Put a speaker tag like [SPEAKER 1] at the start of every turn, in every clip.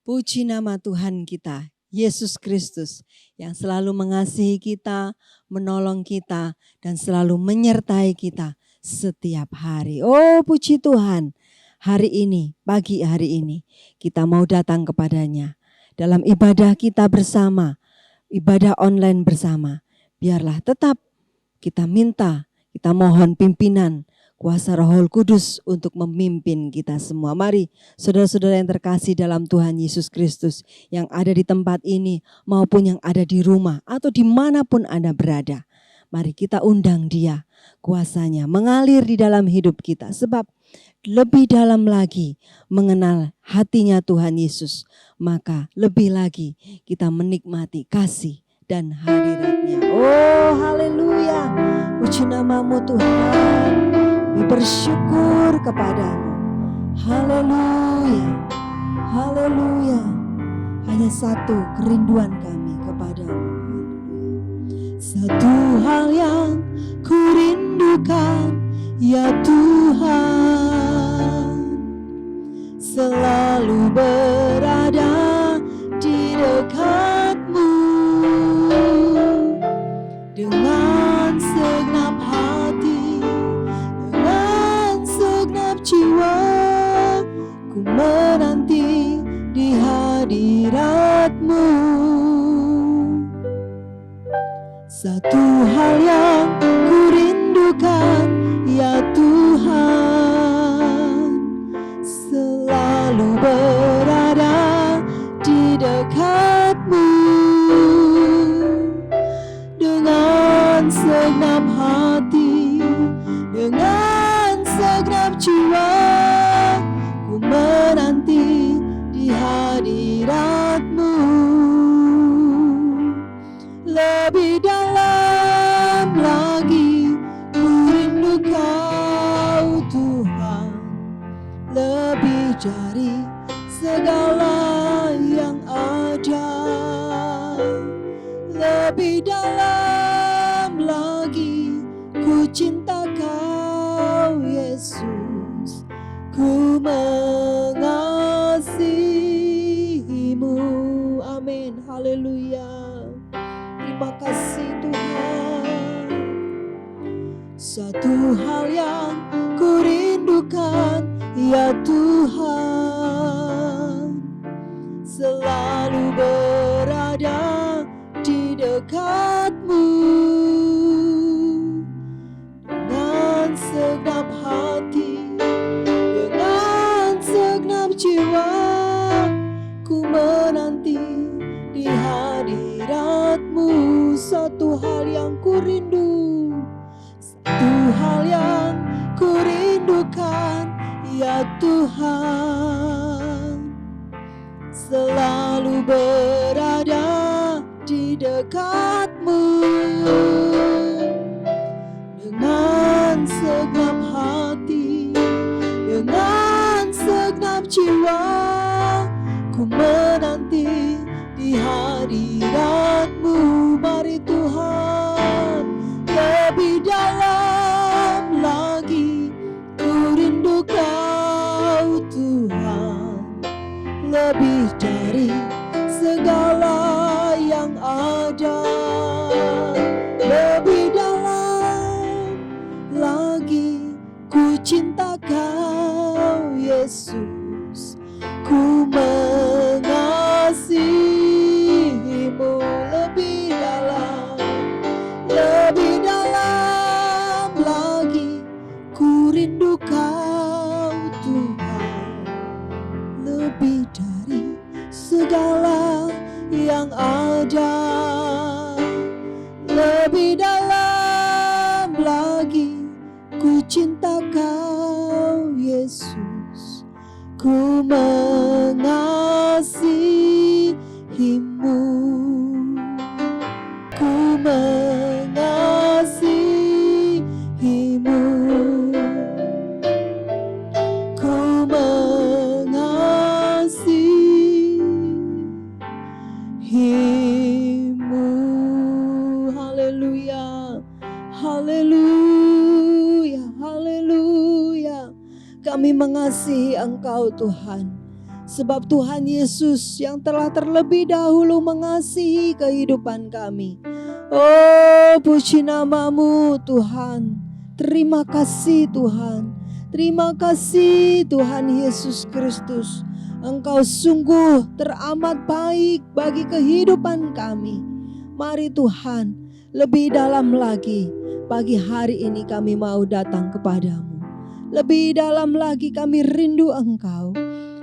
[SPEAKER 1] Puji nama Tuhan kita, Yesus Kristus, yang selalu mengasihi kita, menolong kita, dan selalu menyertai kita setiap hari. Oh, puji Tuhan, hari ini, pagi hari ini, kita mau datang kepadanya. Dalam ibadah kita bersama, ibadah online bersama, biarlah tetap kita minta, kita mohon pimpinan, kuasa Roh Kudus untuk memimpin kita semua. Mari saudara-saudara yang terkasih dalam Tuhan Yesus Kristus yang ada di tempat ini maupun yang ada di rumah atau dimanapun Anda berada. Mari kita undang Dia, kuasanya mengalir di dalam hidup kita. Sebab lebih dalam lagi mengenal hatinya Tuhan Yesus, maka lebih lagi kita menikmati kasih dan hadirat-Nya. Oh, haleluya. Puji nama-Mu Tuhan. Kami bersyukur kepadamu. Haleluya. Haleluya. Hanya satu kerinduan kami kepadamu. Satu hal yang kurindukan, ya Tuhan, selalu berada di dekat-Mu dengan segenap hati, dengan segenap jiwa, ku menanti di hadirat-Mu. Satu hal yang kurindukan, ya Tuhan, selalu berada di dekat-Mu dengan segenap hati, dengan segenap jiwa, ku menanti di hadirat-Mu. Lebih dalam lagi ku rindu Kau Tuhan, lebih dari segala yang ada. Lebih dalam lagi ku cinta Kau Yesus, ku mengasihi-Mu. Amin, haleluya. Terima kasih Tuhan. Satu hal yang ku rindukan, ya Tuhan, selalu berada di dekat-Mu dengan segenap hati, dengan segenap jiwa, ku menanti di hadirat-Mu. Satu hal yang ku rindu, satu hal yang ku rindukan, ya Tuhan, selalu berada di dekat-Mu dengan segenap hati, dengan segenap jiwa, ku menanti di hadirat-Mu. Mari Tuhan, lebih dalam lagi ku rindu Kau Tuhan, lebih dari segala yang ada. Lebih dalam lagi ku cinta Kau Yesus, ku mengasihi-Mu. Lebih dalam lagi ku rindu Kau Tuhan, lebih dari segala yang ada. Lebih dalam lagi ku cinta Kau Yesus, ku mengasihi-Mu, ku mengasihi-Mu, ku mengasihi-Mu. Haleluya, haleluya, haleluya. Kami mengasihi Engkau Tuhan. Sebab Tuhan Yesus yang telah terlebih dahulu mengasihi kehidupan kami. Oh, puji nama-Mu Tuhan. Terima kasih Tuhan. Terima kasih Tuhan Yesus Kristus. Engkau sungguh teramat baik bagi kehidupan kami. Mari Tuhan, lebih dalam lagi pagi hari ini kami mau datang kepadamu. Lebih dalam lagi kami rindu Engkau.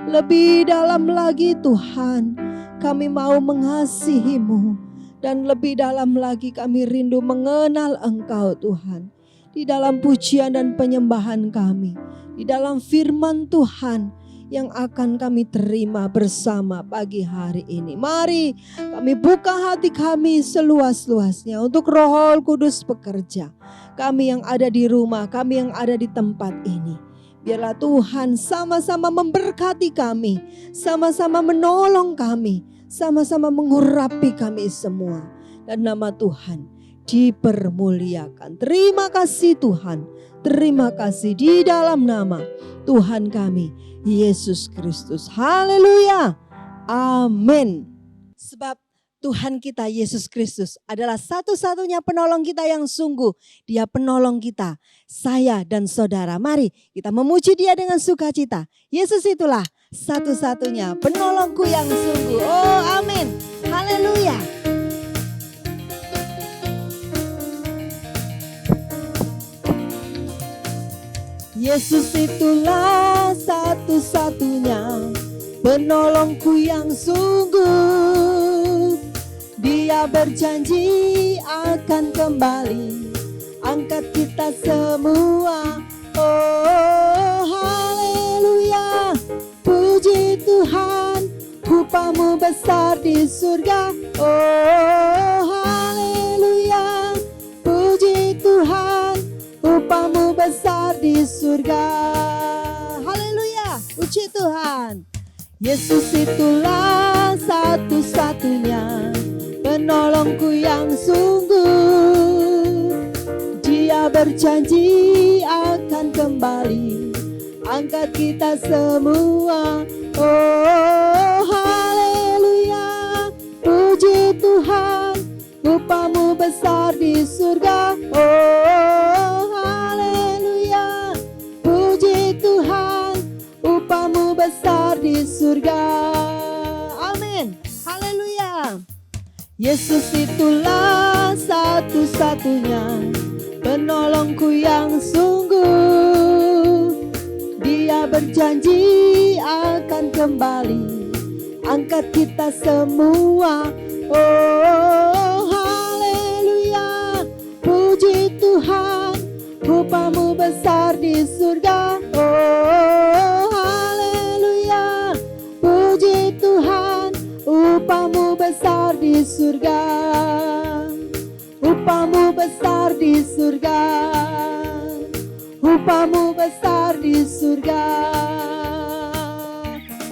[SPEAKER 1] Lebih dalam lagi Tuhan, kami mau mengasihi-Mu. Dan lebih dalam lagi kami rindu mengenal Engkau Tuhan. Di dalam pujian dan penyembahan kami, di dalam firman Tuhan yang akan kami terima bersama pagi hari ini. Mari kami buka hati kami seluas-luasnya untuk Roh Kudus bekerja. Kami yang ada di rumah, kami yang ada di tempat ini. Biarlah Tuhan sama-sama memberkati kami, sama-sama menolong kami, sama-sama mengurapi kami semua. Dan nama Tuhan dipermuliakan. Terima kasih Tuhan. Terima kasih di dalam nama Tuhan kami, Yesus Kristus. Haleluya. Amin. Sebab Tuhan kita Yesus Kristus adalah satu-satunya penolong kita yang sungguh. Dia penolong kita, saya dan saudara. Mari kita memuji Dia dengan sukacita. Yesus itulah satu-satunya penolongku yang sungguh. Oh, amin. Haleluya. Yesus itulah satu-satunya penolongku yang sungguh. Dia berjanji akan kembali angkat kita semua. Oh, haleluya. Puji Tuhan, upah-Mu besar di surga. Oh, haleluya. Puji Tuhan, upah-Mu besar di surga. Haleluya, puji Tuhan. Yesus itulah satu-satunya penolongku yang sungguh. Dia berjanji akan kembali angkat kita semua. Oh, haleluya. Puji Tuhan, upah-Mu besar di surga. Oh, haleluya. Puji Tuhan, upah-Mu besar di surga. Amin. Haleluya. Yesus itulah satu-satunya penolongku yang sungguh. Dia berjanji akan kembali angkat kita semua. Oh, haleluya. Puji Tuhan, upah-Mu besar di surga. Oh, haleluya. Puji Tuhan, upah-Mu besar di surga. Upah-Mu besar di surga. Upah-Mu besar di surga.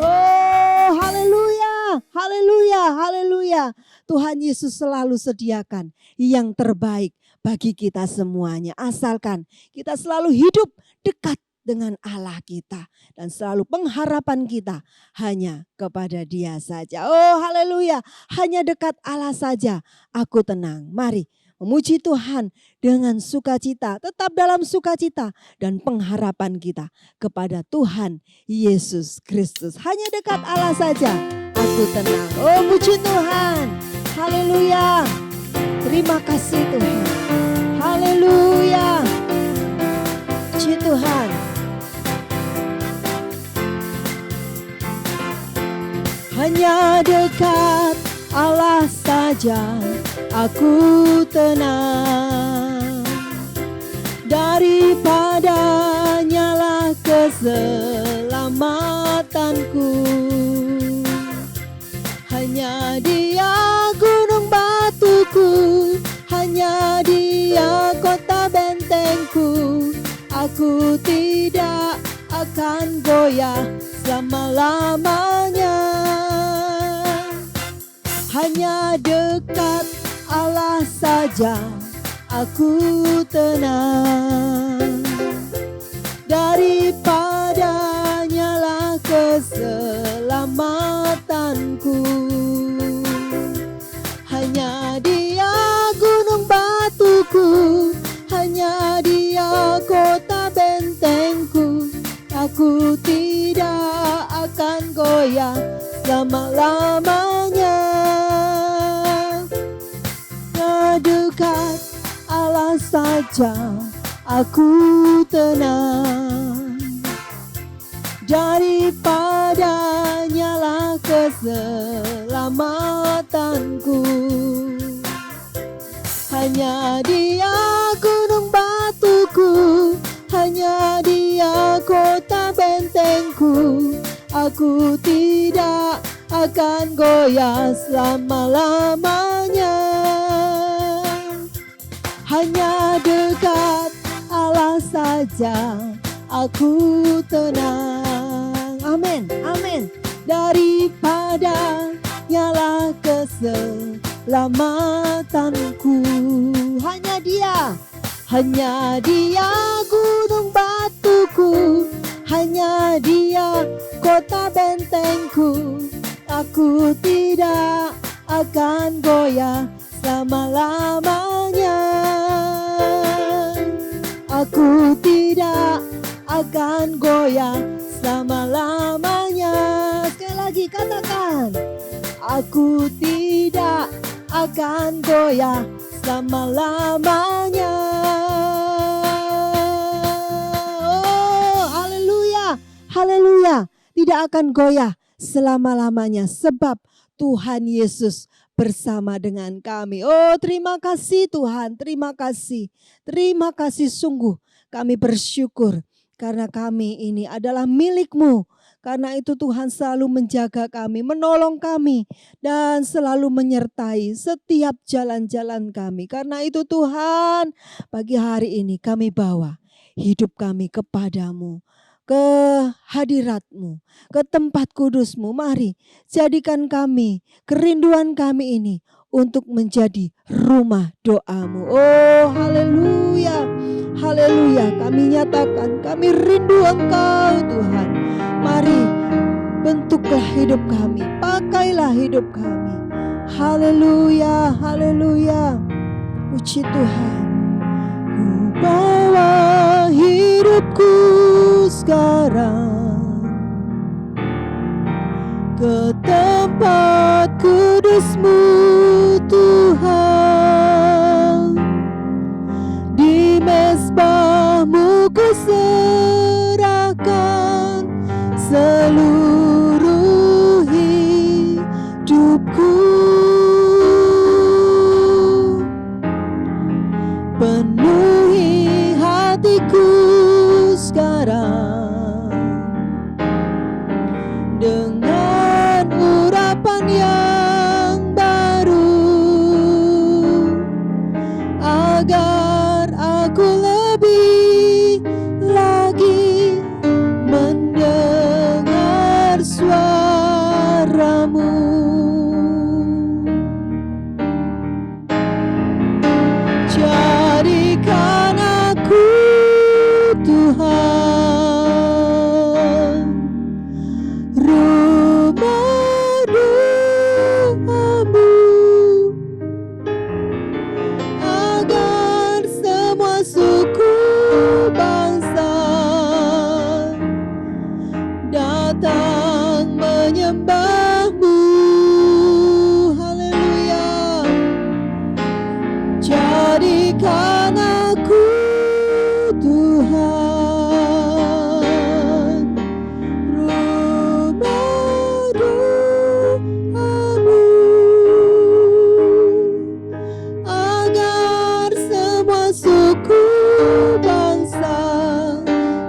[SPEAKER 1] Oh, haleluya, haleluya, haleluya. Tuhan Yesus selalu sediakan yang terbaik bagi kita semuanya. Asalkan kita selalu hidup dekat dengan Allah kita. Dan selalu pengharapan kita hanya kepada Dia saja. Oh, haleluya. Hanya dekat Allah saja aku tenang. Mari memuji Tuhan dengan sukacita, tetap dalam sukacita dan pengharapan kita kepada Tuhan Yesus Kristus. Hanya dekat Allah saja aku tenang. Oh, puji Tuhan. Haleluya. Terima kasih Tuhan. Haleluya. Puji Tuhan. Hanya dekat Allah saja aku tenang. Daripada nyala keselamatanku. Hanya Dia gunung batuku, hanya Dia kota bentengku. Aku tidak akan goyah selama-lamanya. Hanya dekat Allah saja aku tenang. Daripada nyala keselamatanku. keselamatanku. Hanya Dia gunung batuku, hanya Dia kota bentengku. Aku tidak akan goyah selama-lamanya. Dekat Allah saja aku tenang, daripada nyala keselamatanku. Hanya Dia gunung batuku, hanya Dia kota bentengku. Aku tidak akan goyah selama-lamanya. Hanya dekat Allah saja aku tenang. Amin, amin. Daripada nyala keselamatanku. Hanya Dia, hanya Dia gunung batuku, hanya Dia kota bentengku. Aku tidak akan goyah selama-lamanya. Aku tidak akan goyah selama-lamanya. Sekali lagi katakan, aku tidak akan goyah selama-lamanya. Oh, haleluya, haleluya. Tidak akan goyah selama-lamanya sebab Tuhan Yesus bersama dengan kami. Oh, terima kasih Tuhan, terima kasih. Terima kasih sungguh, kami bersyukur karena kami ini adalah milik-Mu. Karena itu Tuhan selalu menjaga kami, menolong kami, dan selalu menyertai setiap jalan-jalan kami. Karena itu Tuhan, pagi hari ini kami bawa hidup kami kepadamu, ke hadirat-Mu, ke tempat kudus-Mu. Mari jadikan kami, kerinduan kami ini untuk menjadi rumah doa-Mu. Oh, haleluya, haleluya. Kami nyatakan kami rindu Engkau Tuhan. Mari bentuklah hidup kami, pakailah hidup kami. Haleluya, haleluya. Puji Tuhan. Ku bawa hidupku sekarang ke tempat kudus-Mu Tuhan. Di mezbah-Mu ku serahkan seluruh hidupku. Penuhi hatiku sekarang dengan urapan yang baru, agar aku lebih lagi mendengar suara-Mu. Jadikan aku Tuhan rumah doa-Mu, agar semua suku bangsa datang menyembah-Mu. Haleluya. Jadikan aku Tuhan rumah doa-Mu, agar semua suku bangsa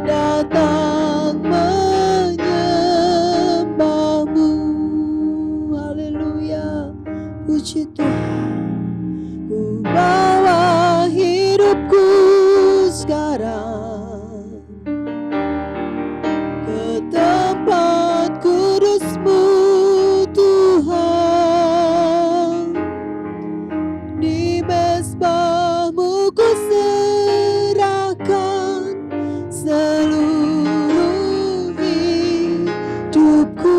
[SPEAKER 1] datang menyembah-Mu. Haleluya. Puji Tuhan. Ku bawa hidupku sekarang ke tempat kudus-Mu Tuhan. Di mezbah-Mu ku serahkan seluruh hidupku.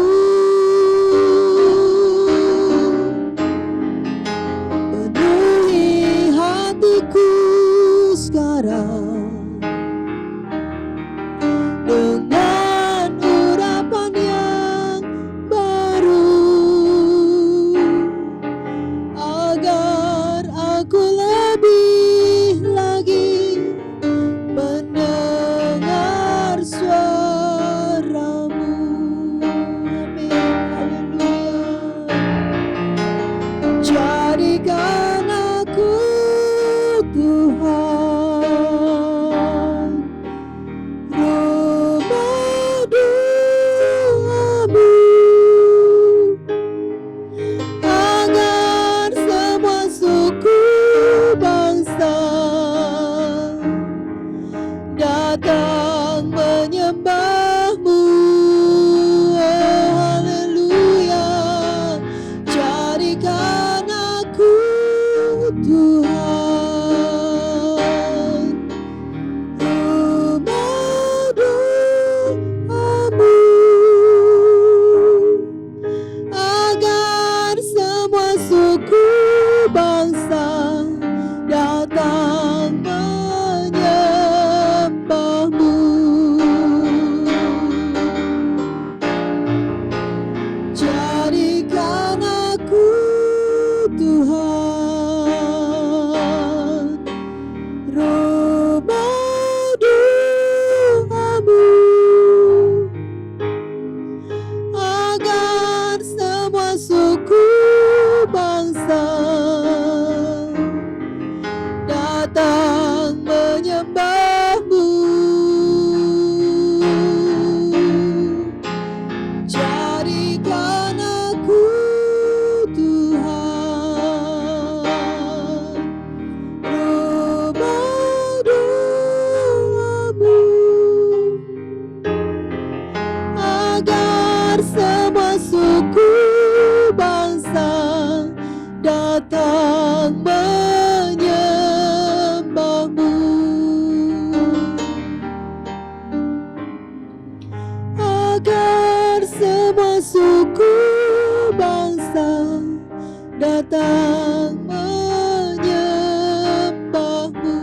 [SPEAKER 1] aku lebih lagi mendengar suara-Mu. Amin. Haleluya. Jadikan aku Tuhan, rumah doa-Mu, agar semua suku bangsa datang menyembah-Mu. Oh, haleluya. Jadikan aku Tuhan, rumah doa-Mu, agar semua suku bangsa datang menyembah-Mu. Jadikan aku Tuhan, rumah doa-Mu, agar semua suku bangsa datang menyembah-Mu. Jadikan aku Tuhan, rumah doa-Mu, agar semua suku bangsa datang menyembah-Mu, agar semua suku bangsa datang menyembah-Mu,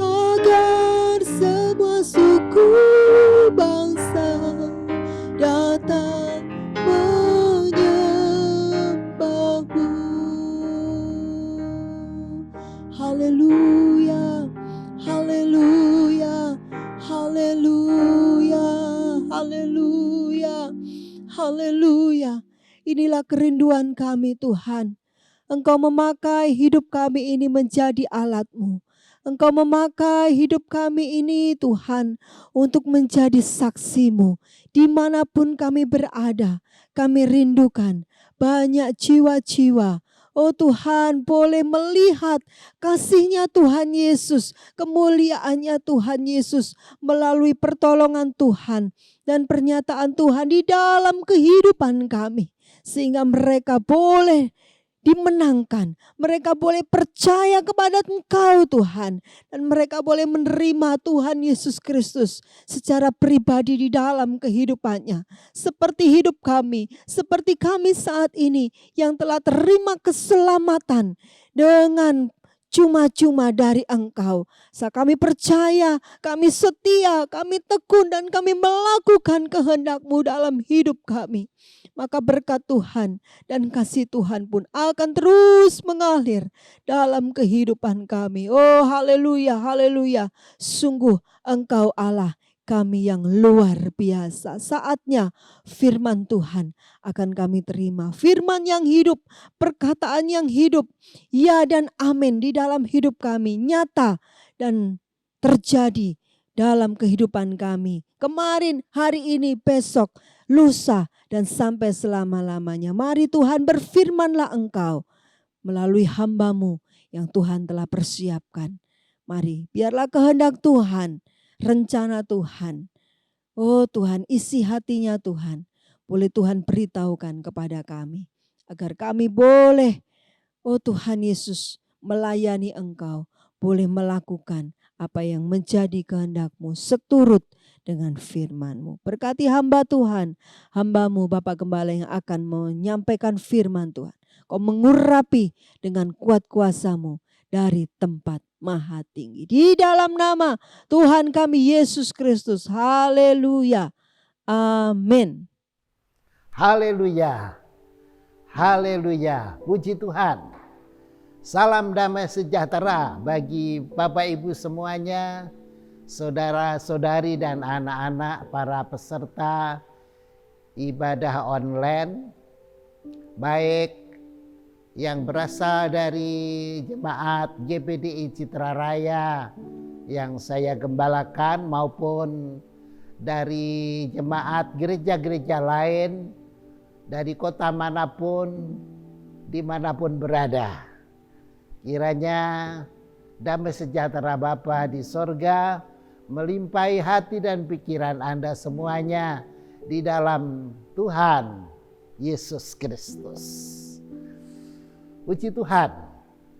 [SPEAKER 1] agar semua suku bangsa datang menyembah-Mu. Haleluya, haleluya, haleluya, haleluya, haleluya. Inilah kerinduan kami Tuhan. Engkau memakai hidup kami ini menjadi alat-Mu. Engkau memakai hidup kami ini Tuhan untuk menjadi saksi-Mu. Dimanapun kami berada, kami rindukan banyak jiwa-jiwa. Oh Tuhan, boleh melihat kasih-Nya Tuhan Yesus, kemuliaan-Nya Tuhan Yesus melalui pertolongan Tuhan dan pernyataan Tuhan di dalam kehidupan kami. Sehingga mereka boleh dimenangkan, mereka boleh percaya kepada Engkau Tuhan, dan mereka boleh menerima Tuhan Yesus Kristus secara pribadi di dalam kehidupannya. Seperti hidup kami, seperti kami saat ini yang telah terima keselamatan dengan cuma-cuma dari Engkau. Saat kami percaya, kami setia, kami tekun, dan kami melakukan kehendak-Mu dalam hidup kami. Maka berkat Tuhan dan kasih Tuhan pun akan terus mengalir dalam kehidupan kami. Oh haleluya, haleluya. Sungguh Engkau Allah kami yang luar biasa. Saatnya firman Tuhan akan kami terima. Firman yang hidup, perkataan yang hidup. Ya dan amin di dalam hidup kami. Nyata dan terjadi dalam kehidupan kami. Kemarin, hari ini, besok, lusa, dan sampai selama-lamanya. Mari Tuhan, berfirmanlah Engkau melalui hamba-Mu yang Tuhan telah persiapkan. Mari, biarlah kehendak Tuhan, rencana Tuhan. Oh Tuhan, isi hatinya Tuhan. Boleh Tuhan beritahukan kepada kami. Agar kami boleh, oh Tuhan Yesus, melayani Engkau. Boleh melakukan apa yang menjadi kehendak-Mu seturut dengan firman-Mu. Berkati hamba Tuhan, hamba-Mu Bapak Gembala yang akan menyampaikan firman Tuhan. Kau mengurapi dengan kuat kuasa-Mu dari tempat maha tinggi. Di dalam nama Tuhan kami Yesus Kristus. Haleluya. Amin.
[SPEAKER 2] Haleluya. Haleluya, puji Tuhan. Salam damai sejahtera bagi Bapak Ibu semuanya, saudara-saudari dan anak-anak para peserta ibadah online, baik yang berasal dari jemaat GPDI Citra Raya yang saya gembalakan maupun dari jemaat gereja-gereja lain dari kota manapun, dimanapun berada. Kiranya damai sejahtera Bapa di sorga melimpahi hati dan pikiran Anda semuanya di dalam Tuhan Yesus Kristus. Puji Tuhan,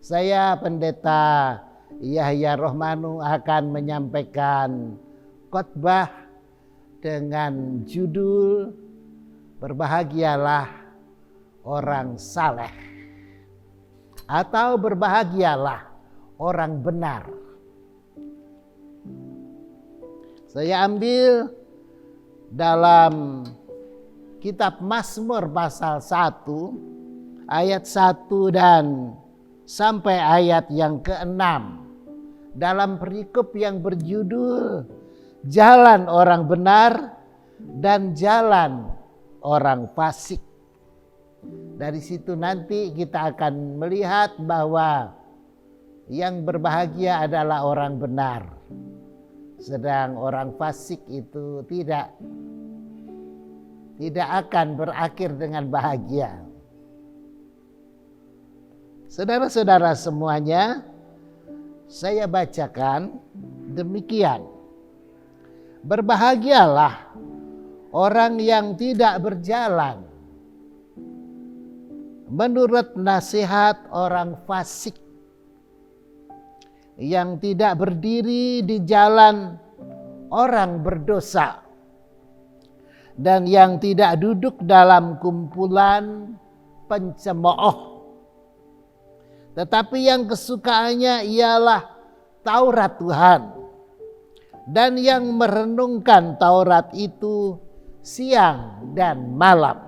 [SPEAKER 2] saya Pendeta Yahya Rohmanu akan menyampaikan khotbah dengan judul Berbahagialah orang saleh atau berbahagialah orang benar. Saya ambil dalam kitab Mazmur pasal 1 ayat 1 dan sampai ayat yang ke-6 dalam perikop yang berjudul Jalan Orang Benar dan Jalan Orang Fasik. Dari situ nanti kita akan melihat bahwa yang berbahagia adalah orang benar, sedang orang fasik itu tidak akan berakhir dengan bahagia. Saudara-saudara semuanya, saya bacakan demikian. Berbahagialah orang yang tidak berjalan menurut nasihat orang fasik, yang tidak berdiri di jalan orang berdosa, dan yang tidak duduk dalam kumpulan pencemooh. Tetapi yang kesukaannya ialah Taurat Tuhan, dan yang merenungkan Taurat itu siang dan malam.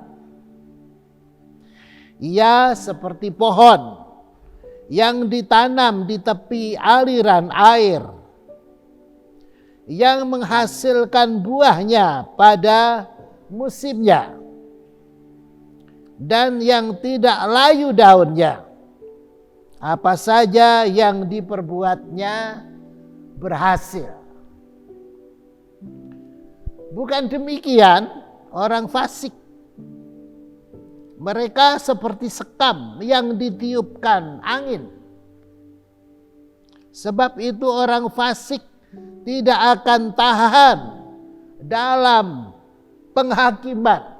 [SPEAKER 2] Ia seperti pohon yang ditanam di tepi aliran air, yang menghasilkan buahnya pada musimnya, dan yang tidak layu daunnya. Apa saja yang diperbuatnya berhasil. Bukan demikian orang fasik. Mereka seperti sekam yang ditiupkan angin. Sebab itu orang fasik tidak akan tahan dalam penghakiman.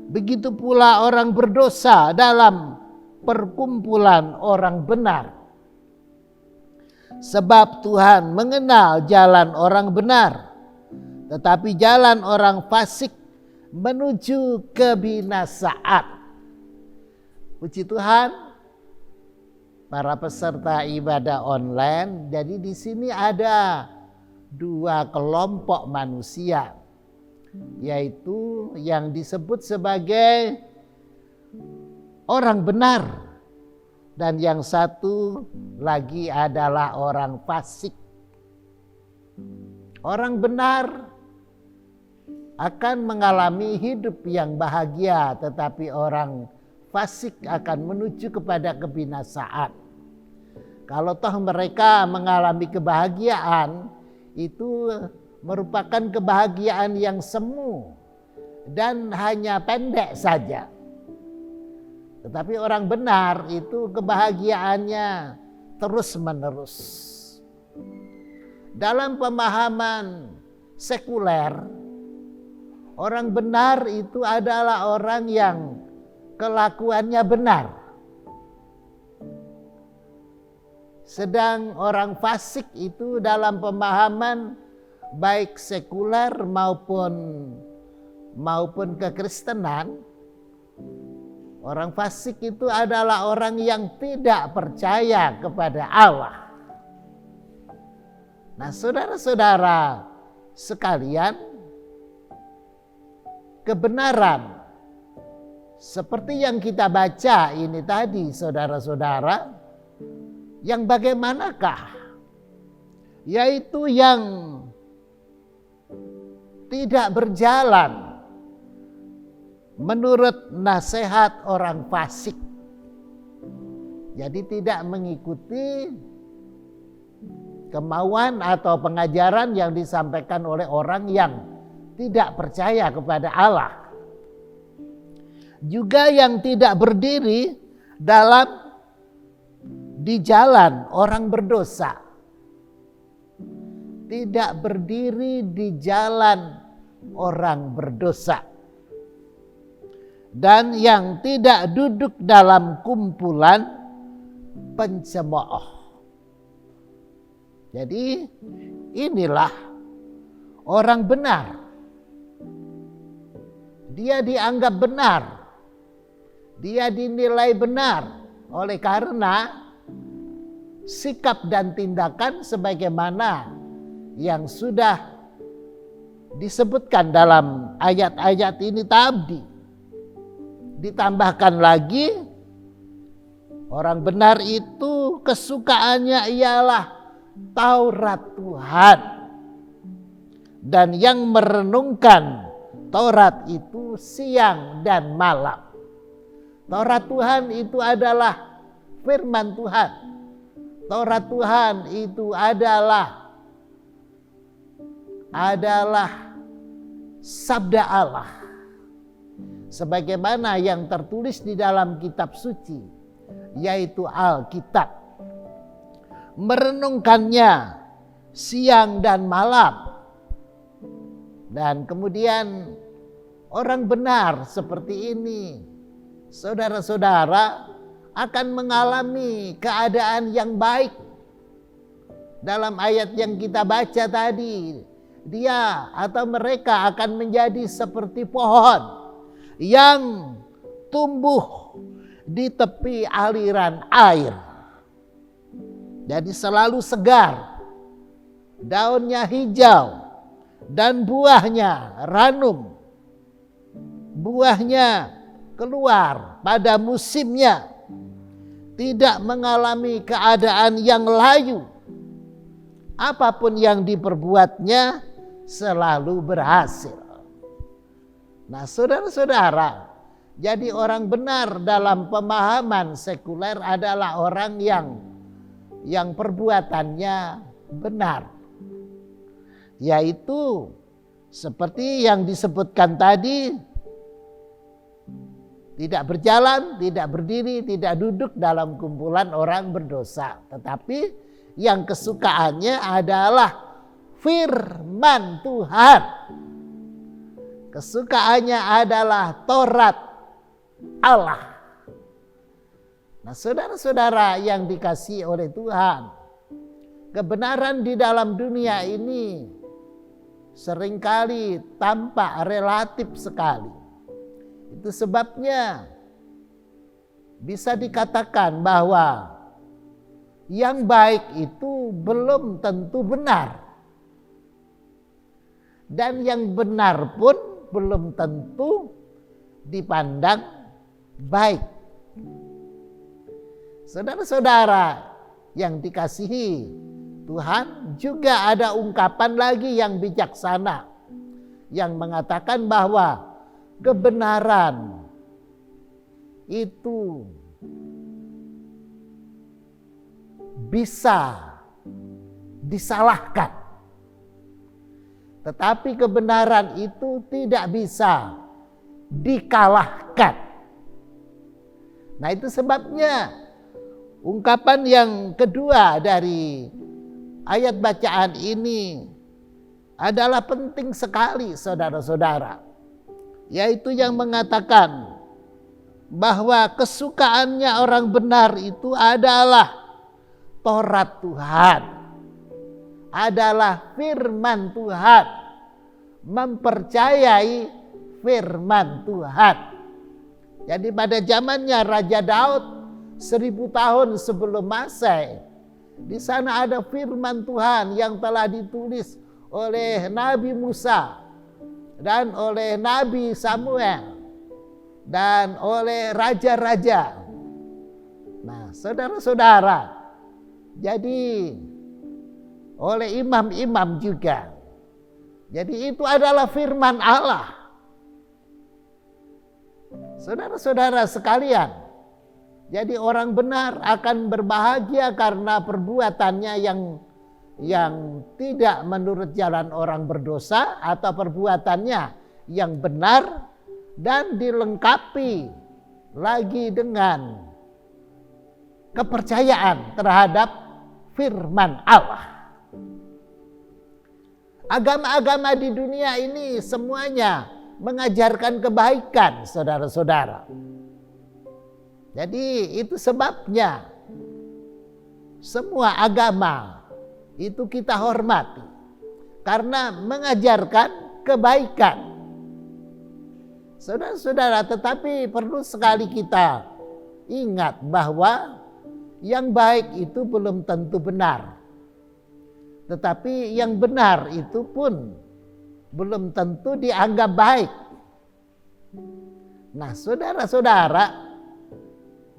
[SPEAKER 2] Begitu pula orang berdosa dalam perkumpulan orang benar. Sebab Tuhan mengenal jalan orang benar, tetapi jalan orang fasik menuju kebinasaan. Puji Tuhan, para peserta ibadah online. Jadi di sini ada dua kelompok manusia, yaitu yang disebut sebagai orang benar, dan yang satu lagi adalah orang fasik. Orang benar akan mengalami hidup yang bahagia, tetapi orang fasik akan menuju kepada kebinasaan. Kalau toh mereka mengalami kebahagiaan, itu merupakan kebahagiaan yang semu dan hanya pendek saja. Tetapi orang benar itu kebahagiaannya terus-menerus. Dalam pemahaman sekuler, orang benar itu adalah orang yang kelakuannya benar. Sedang orang fasik itu dalam pemahaman baik sekuler maupun kekristenan, orang fasik itu adalah orang yang tidak percaya kepada Allah. Nah, saudara-saudara sekalian, kebenaran Seperti yang kita baca ini tadi, saudara-saudara, yang bagaimanakah? Yaitu yang tidak berjalan menurut nasihat orang fasik. Jadi tidak mengikuti kemauan atau pengajaran yang disampaikan oleh orang yang tidak percaya kepada Allah. Juga yang tidak berdiri di jalan orang berdosa. Tidak berdiri di jalan orang berdosa. Dan yang tidak duduk dalam kumpulan pencemooh. Jadi inilah orang benar. Dia dianggap benar. Dia dinilai benar oleh karena sikap dan tindakan sebagaimana yang sudah disebutkan dalam ayat-ayat ini tadi. Ditambahkan lagi, orang benar itu kesukaannya ialah Taurat Tuhan. Dan yang merenungkan Taurat itu siang dan malam. Taurat Tuhan itu adalah firman Tuhan. Taurat Tuhan itu adalah sabda Allah. Sebagaimana yang tertulis di dalam kitab suci, yaitu Alkitab. Merenungkannya siang dan malam. Dan kemudian orang benar seperti ini, saudara-saudara, akan mengalami keadaan yang baik. Dalam ayat yang kita baca tadi, dia atau mereka akan menjadi seperti pohon yang tumbuh di tepi aliran air. Jadi selalu segar, daunnya hijau, dan buahnya ranum. Buahnya keluar pada musimnya. Tidak mengalami keadaan yang layu. Apapun yang diperbuatnya selalu berhasil. Nah, saudara-saudara, jadi orang benar dalam pemahaman sekuler adalah orang yang perbuatannya benar. Yaitu seperti yang disebutkan tadi, tidak berjalan, tidak berdiri, tidak duduk dalam kumpulan orang berdosa. Tetapi yang kesukaannya adalah firman Tuhan. Kesukaannya adalah Taurat Allah. Nah, saudara-saudara yang dikasihi oleh Tuhan, kebenaran di dalam dunia ini seringkali tampak relatif sekali. Itu sebabnya bisa dikatakan bahwa yang baik itu belum tentu benar. Dan yang benar pun belum tentu dipandang baik. Saudara-saudara yang dikasihi Tuhan, juga ada ungkapan lagi yang bijaksana yang mengatakan bahwa kebenaran itu bisa disalahkan, tetapi kebenaran itu tidak bisa dikalahkan. Nah, itu sebabnya ungkapan yang kedua dari ayat bacaan ini adalah penting sekali, saudara-saudara. Yaitu yang mengatakan bahwa kesukaannya orang benar itu adalah Taurat Tuhan. Adalah firman Tuhan. Mempercayai firman Tuhan. Jadi pada zamannya Raja Daud 1000 tahun sebelum Masehi, di sana ada firman Tuhan yang telah ditulis oleh Nabi Musa dan oleh Nabi Samuel. dan oleh raja-raja. Nah, saudara-saudara, jadi oleh imam-imam juga. Jadi itu adalah firman Allah. Saudara-saudara sekalian, jadi orang benar akan berbahagia karena perbuatannya yang tidak menurut jalan orang berdosa, atau perbuatannya yang benar dan dilengkapi lagi dengan kepercayaan terhadap firman Allah. Agama-agama di dunia ini semuanya mengajarkan kebaikan, saudara-saudara. Jadi itu sebabnya semua agama itu kita hormati karena mengajarkan kebaikan. Saudara-saudara, tetapi perlu sekali kita ingat bahwa yang baik itu belum tentu benar. Tetapi yang benar itu pun belum tentu dianggap baik. Nah, saudara-saudara,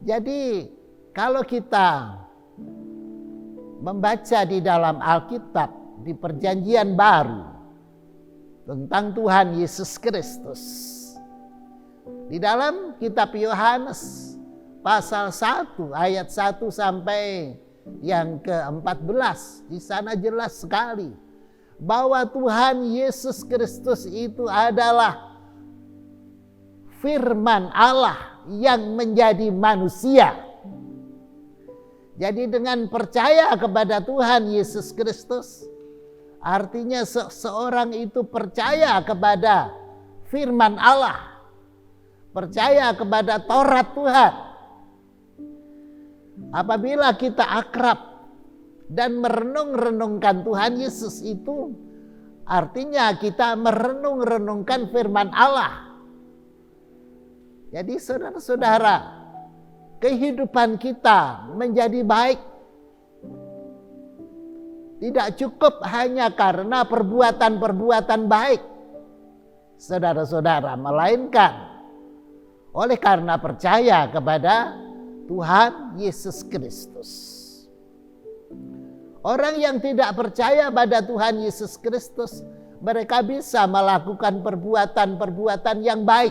[SPEAKER 2] jadi kalau kita membaca di dalam Alkitab di Perjanjian Baru tentang Tuhan Yesus Kristus, di dalam kitab Yohanes pasal 1 ayat 1 sampai yang ke-14, di sana jelas sekali bahwa Tuhan Yesus Kristus itu adalah firman Allah yang menjadi manusia. Jadi dengan percaya kepada Tuhan Yesus Kristus, artinya seseorang itu percaya kepada firman Allah, percaya kepada Taurat Tuhan. Apabila kita akrab dan merenung-renungkan Tuhan Yesus itu, artinya kita merenung-renungkan firman Allah. Jadi saudara-saudara, kehidupan kita menjadi baik tidak cukup hanya karena perbuatan-perbuatan baik, saudara-saudara, melainkan oleh karena percaya kepada Tuhan Yesus Kristus. Orang yang tidak percaya pada Tuhan Yesus Kristus, mereka bisa melakukan perbuatan-perbuatan yang baik.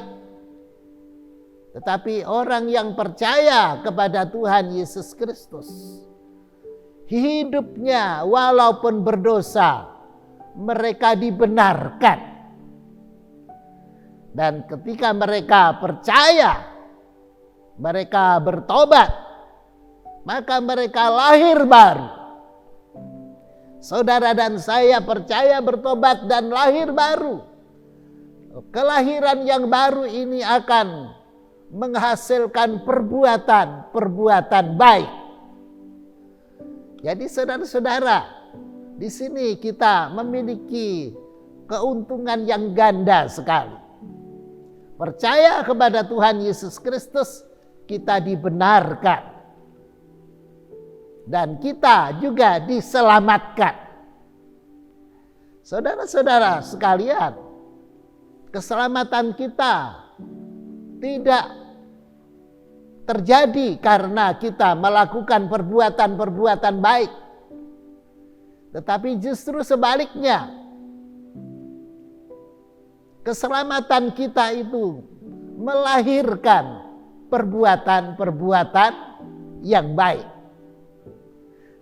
[SPEAKER 2] Tetapi orang yang percaya kepada Tuhan Yesus Kristus, hidupnya walaupun berdosa, mereka dibenarkan. Dan ketika mereka percaya, mereka bertobat, maka mereka lahir baru. Saudara dan saya percaya bertobat dan lahir baru. Kelahiran yang baru ini akan menghasilkan perbuatan baik. Jadi saudara-saudara, di sini kita memiliki keuntungan yang ganda sekali. Percaya kepada Tuhan Yesus Kristus, kita dibenarkan. Dan kita juga diselamatkan. Saudara-saudara sekalian, keselamatan kita tidak terjadi karena kita melakukan perbuatan-perbuatan baik. Tetapi justru sebaliknya, keselamatan kita itu melahirkan perbuatan-perbuatan yang baik.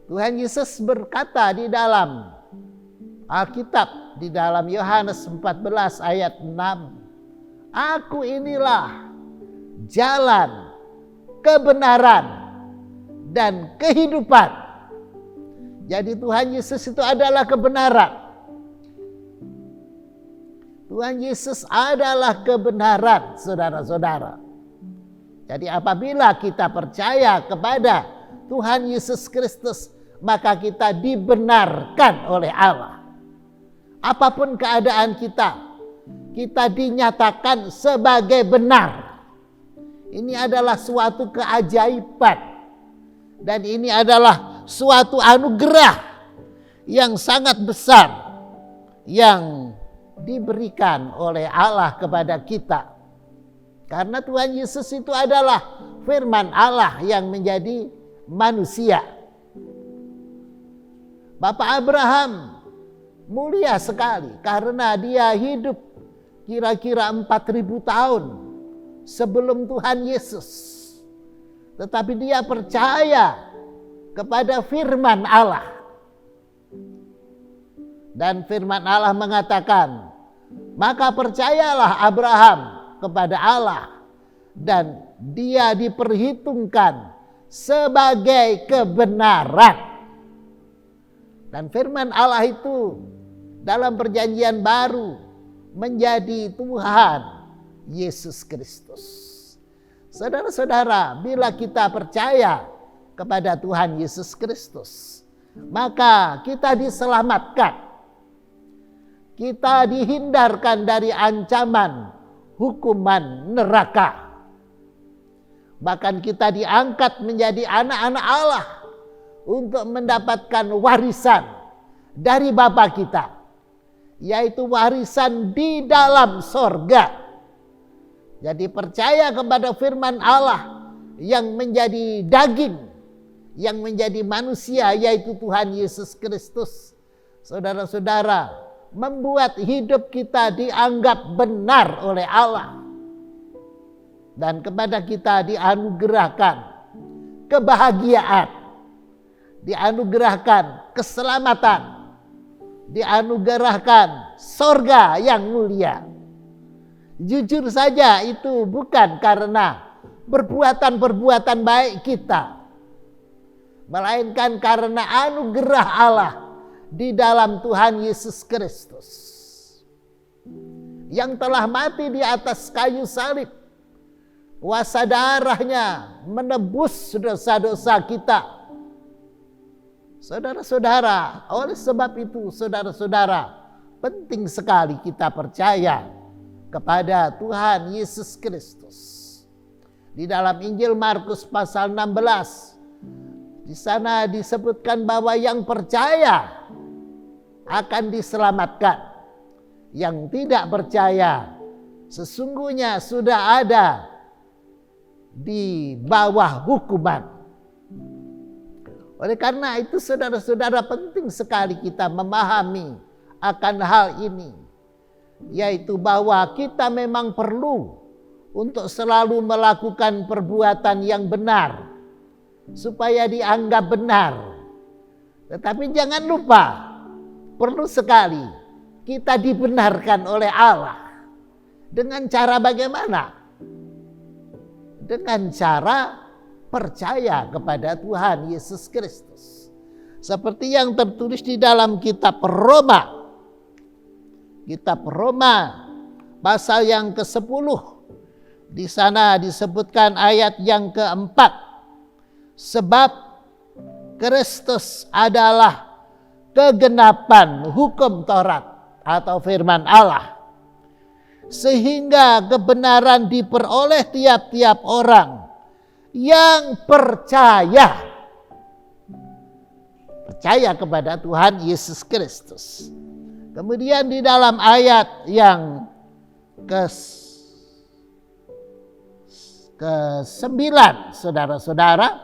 [SPEAKER 2] Tuhan Yesus berkata di dalam Alkitab, di dalam Yohanes 14 ayat 6, "Aku inilah jalan, kebenaran, dan kehidupan." Jadi Tuhan Yesus itu adalah kebenaran. Tuhan Yesus adalah kebenaran, saudara-saudara. Jadi apabila kita percaya kepada Tuhan Yesus Kristus, maka kita dibenarkan oleh Allah. Apapun keadaan kita, kita dinyatakan sebagai benar. Ini adalah suatu keajaiban. Dan ini adalah suatu anugerah yang sangat besar yang diberikan oleh Allah kepada kita. Karena Tuhan Yesus itu adalah firman Allah yang menjadi manusia. Bapak Abraham mulia sekali karena dia hidup kira-kira 4.000 tahun sebelum Tuhan Yesus. Tetapi dia percaya kepada firman Allah. Dan firman Allah mengatakan, maka percayalah Abraham kepada Allah dan dia diperhitungkan sebagai kebenaran. Dan firman Allah itu dalam perjanjian baru menjadi Tuhan Yesus Kristus. Saudara-saudara, bila kita percaya kepada Tuhan Yesus Kristus, maka kita diselamatkan. Kita dihindarkan dari ancaman hukuman neraka. Bahkan kita diangkat menjadi anak-anak Allah untuk mendapatkan warisan dari Bapa kita, yaitu warisan di dalam sorga. Jadi percaya kepada firman Allah yang menjadi daging, yang menjadi manusia, yaitu Tuhan Yesus Kristus. Saudara-saudara, membuat hidup kita dianggap benar oleh Allah. Dan kepada kita dianugerahkan kebahagiaan, dianugerahkan keselamatan, dianugerahkan sorga yang mulia. Jujur saja itu bukan karena perbuatan-perbuatan baik kita, melainkan karena anugerah Allah di dalam Tuhan Yesus Kristus yang telah mati di atas kayu salib. Kuasa darahnya menebus dosa-dosa kita. Saudara-saudara, oleh sebab itu saudara-saudara, penting sekali kita percaya kepada Tuhan Yesus Kristus. Di dalam Injil Markus pasal 16, di sana disebutkan bahwa yang percaya akan diselamatkan. Yang tidak percaya sesungguhnya sudah ada di bawah hukuman. Oleh karena itu saudara-saudara, penting sekali kita memahami akan hal ini, yaitu bahwa kita memang perlu untuk selalu melakukan perbuatan yang benar supaya dianggap benar. Tetapi jangan lupa, perlu sekali kita dibenarkan oleh Allah. Dengan cara bagaimana? Dengan cara percaya kepada Tuhan Yesus Kristus. Seperti yang tertulis di dalam kitab Roma. Kitab Roma pasal yang ke-10. Di sana disebutkan ayat yang ke-4. Sebab Kristus adalah kegenapan hukum Taurat atau firman Allah, sehingga kebenaran diperoleh tiap-tiap orang yang percaya kepada Tuhan Yesus Kristus. Kemudian di dalam ayat yang ke-9, saudara-saudara,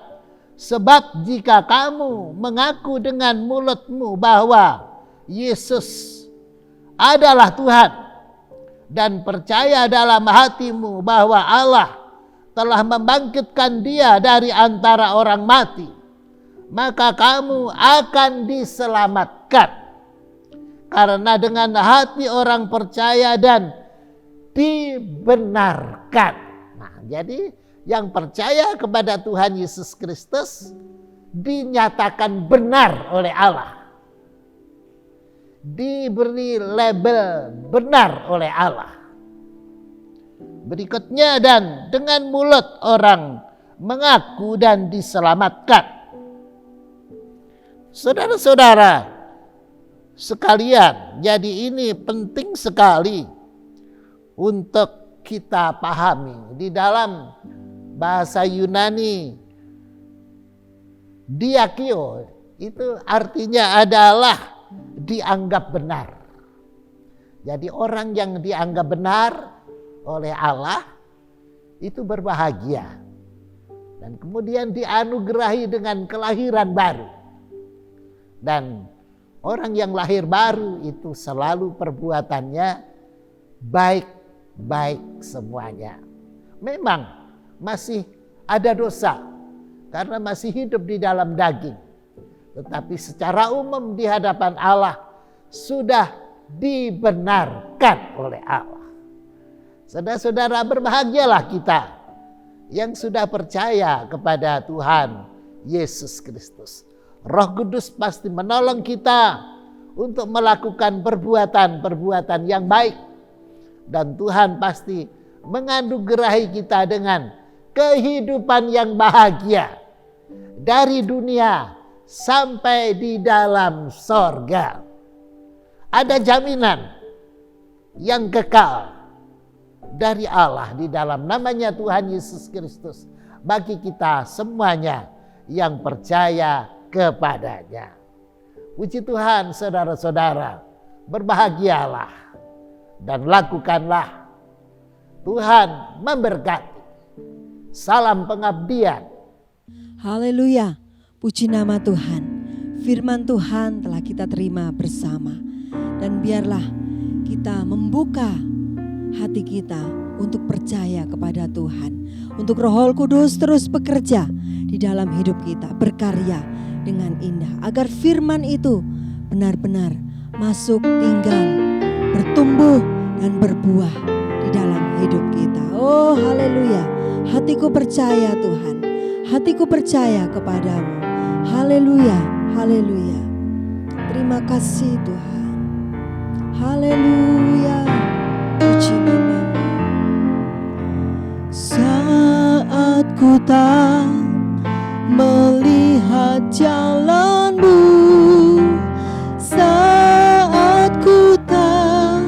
[SPEAKER 2] sebab jika kamu mengaku dengan mulutmu bahwa Yesus adalah Tuhan dan percaya dalam hatimu bahwa Allah telah membangkitkan dia dari antara orang mati, maka kamu akan diselamatkan. Karena dengan hati orang percaya dan dibenarkan. Nah, jadi yang percaya kepada Tuhan Yesus Kristus dinyatakan benar oleh Allah. Diberi label benar oleh Allah. Berikutnya, dan dengan mulut orang mengaku dan diselamatkan. Saudara-saudara sekalian, jadi ini penting sekali untuk kita pahami. Di dalam bahasa Yunani, diakio itu artinya adalah dianggap benar. Jadi orang yang dianggap benar oleh Allah itu berbahagia. Dan kemudian dianugerahi dengan kelahiran baru. Dan orang yang lahir baru itu selalu perbuatannya baik-baik semuanya. Memang masih ada dosa karena masih hidup di dalam daging. Tetapi secara umum di hadapan Allah sudah dibenarkan oleh Allah. Saudara-saudara, berbahagialah kita yang sudah percaya kepada Tuhan Yesus Kristus. Roh Kudus pasti menolong kita untuk melakukan perbuatan-perbuatan yang baik. Dan Tuhan pasti menganugerahi kita dengan kehidupan yang bahagia. Dari dunia sampai di dalam sorga. Ada jaminan yang kekal dari Allah di dalam namanya Tuhan Yesus Kristus bagi kita semuanya yang percaya kepadanya. Puji Tuhan, saudara-saudara, berbahagialah dan lakukanlah. Tuhan memberkati. Salam pengabdian.
[SPEAKER 1] Haleluya, puji nama Tuhan. Firman Tuhan telah kita terima bersama. Dan biarlah kita membuka hati kita untuk percaya kepada Tuhan. Untuk Roh Kudus terus bekerja di dalam hidup kita, berkarya dengan indah. Agar firman itu benar-benar masuk, tinggal, bertumbuh dan berbuah di dalam hidup kita. Oh haleluya, hatiku percaya Tuhan. Hatiku percaya kepadamu. Haleluya, haleluya. Terima kasih Tuhan. Haleluya, puji namamu. Saat ku tak melihat jalanmu, saat ku tak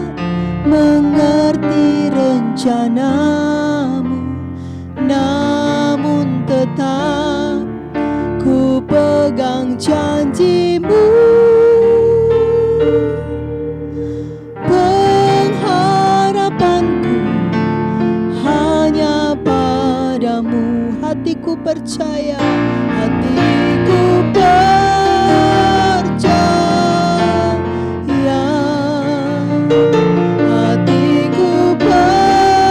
[SPEAKER 1] mengerti rencanamu, namun tetap ku pegang janjimu. Pengharapanku hanya padamu. Hatiku percaya, hatiku percaya, hatiku percaya,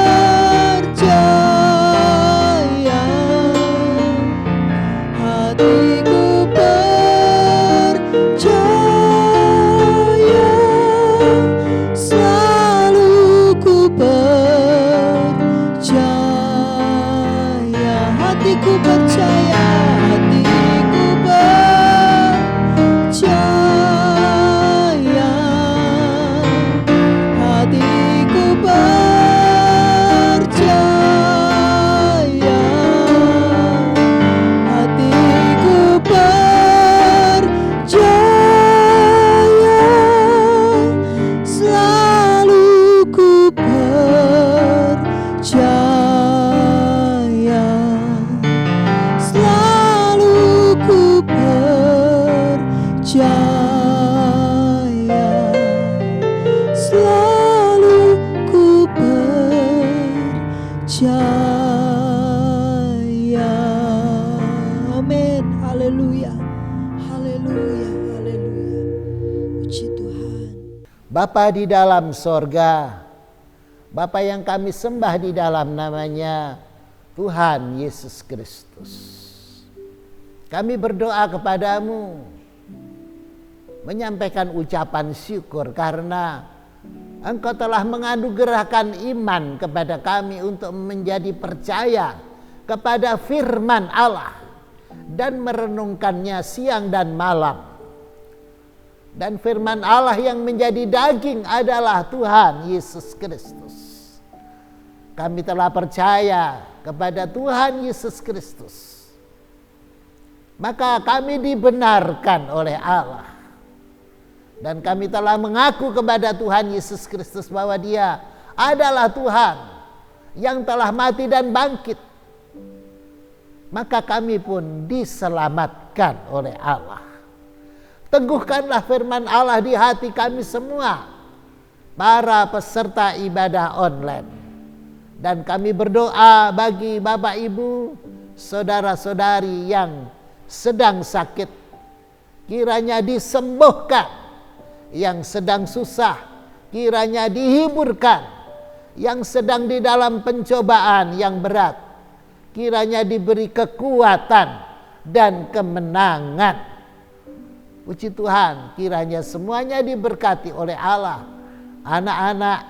[SPEAKER 1] hatiku percaya, selalu ku percaya, hatiku percaya, hatiku percaya, hatiku percaya, hatiku percaya, selalu ku percaya, selalu ku percaya, selalu ku percaya. Amin. Haleluya. Haleluya. Haleluya. Puji Tuhan.
[SPEAKER 2] Bapa di dalam sorga, Bapa yang kami sembah di dalam namanya Tuhan Yesus Kristus. Kami berdoa kepadamu, menyampaikan ucapan syukur karena Engkau telah menganugerahkan iman kepada kami untuk menjadi percaya kepada firman Allah dan merenungkannya siang dan malam. Dan firman Allah yang menjadi daging adalah Tuhan Yesus Kristus. Kami telah percaya kepada Tuhan Yesus Kristus. Maka kami dibenarkan oleh Allah. Dan kami telah mengaku kepada Tuhan Yesus Kristus bahwa Dia adalah Tuhan yang telah mati dan bangkit. Maka kami pun diselamatkan oleh Allah. Teguhkanlah firman Allah di hati kami semua, para peserta ibadah online. Dan kami berdoa bagi Bapak Ibu, saudara-saudari yang sedang sakit, kiranya disembuhkan. Yang sedang susah, kiranya dihiburkan. Yang sedang di dalam pencobaan yang berat, kiranya diberi kekuatan dan kemenangan. Puji Tuhan, kiranya semuanya diberkati oleh Allah. Anak-anak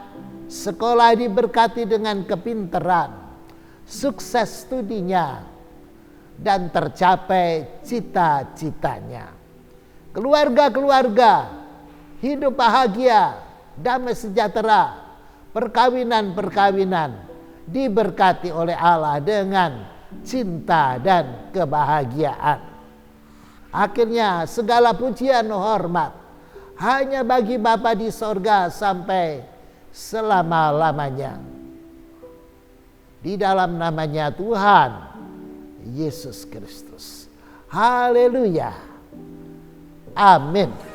[SPEAKER 2] sekolah diberkati dengan kepintaran, sukses studinya, dan tercapai cita-citanya. Keluarga-keluarga hidup bahagia, damai sejahtera, perkawinan-perkawinan diberkati oleh Allah dengan cinta dan kebahagiaan. Akhirnya segala pujian hormat hanya bagi Bapa di sorga sampai selama-lamanya. Di dalam namanya Tuhan Yesus Kristus. Haleluya. Amin.